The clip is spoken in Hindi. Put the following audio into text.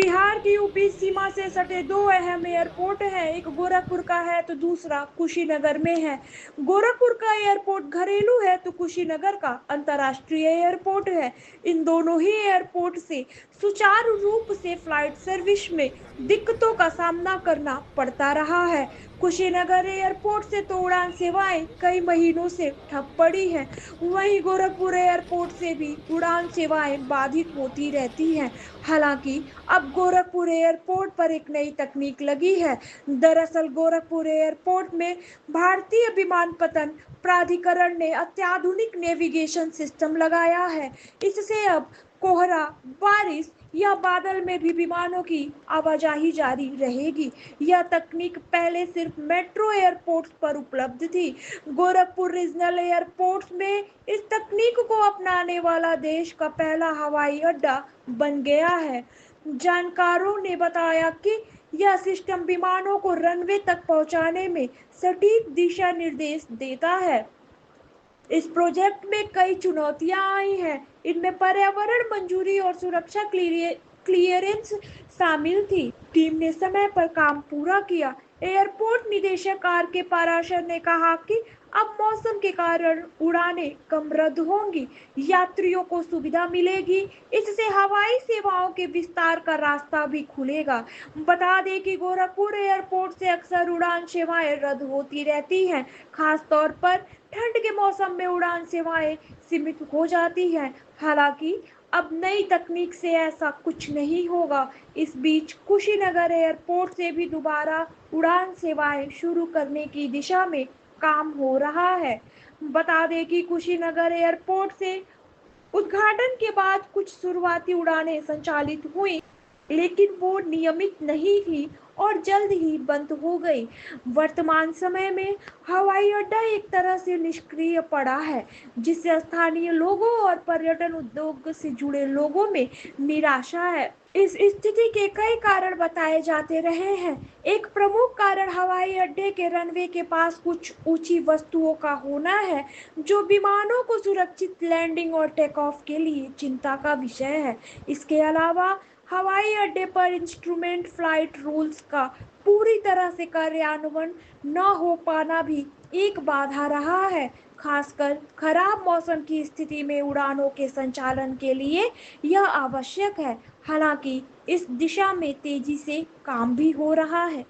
बिहार की यूपी सीमा से सटे दो अहम एयरपोर्ट हैं। एक गोरखपुर का है तो दूसरा कुशीनगर में है। गोरखपुर का एयरपोर्ट घरेलू है तो कुशीनगर का अंतर्राष्ट्रीय एयरपोर्ट है। इन दोनों ही एयरपोर्ट से सुचारू रूप से फ्लाइट सर्विस में दिक्कतों का सामना करना पड़ता रहा है। कुशीनगर एयरपोर्ट से तो उड़ान सेवाएं कई महीनों से ठप पड़ी हैं। वहीं गोरखपुर एयरपोर्ट से भी उड़ान सेवाएं बाधित होती रहती हैं। हालांकि अब गोरखपुर एयरपोर्ट पर एक नई तकनीक लगी है। दरअसल गोरखपुर एयरपोर्ट में भारतीय विमानपत्तन प्राधिकरण ने अत्याधुनिक नेविगेशन सिस्टम लगाया है। इससे अब कोहरा, बारिश या बादल में भी विमानों की आवाजाही जारी रहेगी। यह तकनीक पहले सिर्फ मेट्रो एयरपोर्ट्स पर उपलब्ध थी। गोरखपुर रीजनल एयरपोर्ट्स में इस तकनीक को अपनाने वाला देश का पहला हवाई अड्डा बन गया है। जानकारों ने बताया कि यह सिस्टम विमानों को रनवे तक पहुंचाने में सटीक दिशा निर्देश देता है। इस प्रोजेक्ट में कई चुनौतियां आई हैं। इनमें पर्यावरण मंजूरी और सुरक्षा क्लियरेंस शामिल थी। टीम ने समय पर काम पूरा किया। एयरपोर्ट निदेशक आर के पाराशर ने कहा कि अब मौसम के कारण उड़ानें कम रद्द होंगी, यात्रियों को सुविधा मिलेगी। इससे हवाई सेवाओं के विस्तार का रास्ता भी खुलेगा। बता दें कि गोरखपुर एयरपोर्ट से अक्सर उड़ान सेवाएं रद्द होती रहती हैं, खासतौर पर ठंड के मौसम में उड़ान सेवाएं सीमित हो जाती हैं। हालांकि अब नई तकनीक से ऐसा कुछ नहीं होगा। इस बीच कुशीनगर एयरपोर्ट से भी दोबारा उड़ान सेवाएं शुरू करने की दिशा में काम हो रहा है। बता दें कि कुशीनगर एयरपोर्ट से उद्घाटन के बाद कुछ शुरुआती उड़ानें संचालित हुई, लेकिन वो नियमित नहीं थी और जल्द ही बंद हो गई। वर्तमान समय में हवाई अड्डा एक तरह से निष्क्रिय पड़ा है, जिससे स्थानीय लोगों और पर्यटन उद्योग से जुड़े लोगों में निराशा है। इस स्थिति के कई कारण बताए जाते रहे हैं। एक प्रमुख कारण हवाई अड्डे के रनवे के पास कुछ ऊंची वस्तुओं का होना है, जो विमानों को सुरक्षित लैंडिंग और टेक ऑफ के लिए चिंता का विषय है। इसके अलावा हवाई अड्डे पर इंस्ट्रूमेंट फ्लाइट रूल्स का पूरी तरह से कार्यान्वयन न हो पाना भी एक बाधा रहा है। खासकर खराब मौसम की स्थिति में उड़ानों के संचालन के लिए यह आवश्यक है। हालांकि इस दिशा में तेजी से काम भी हो रहा है।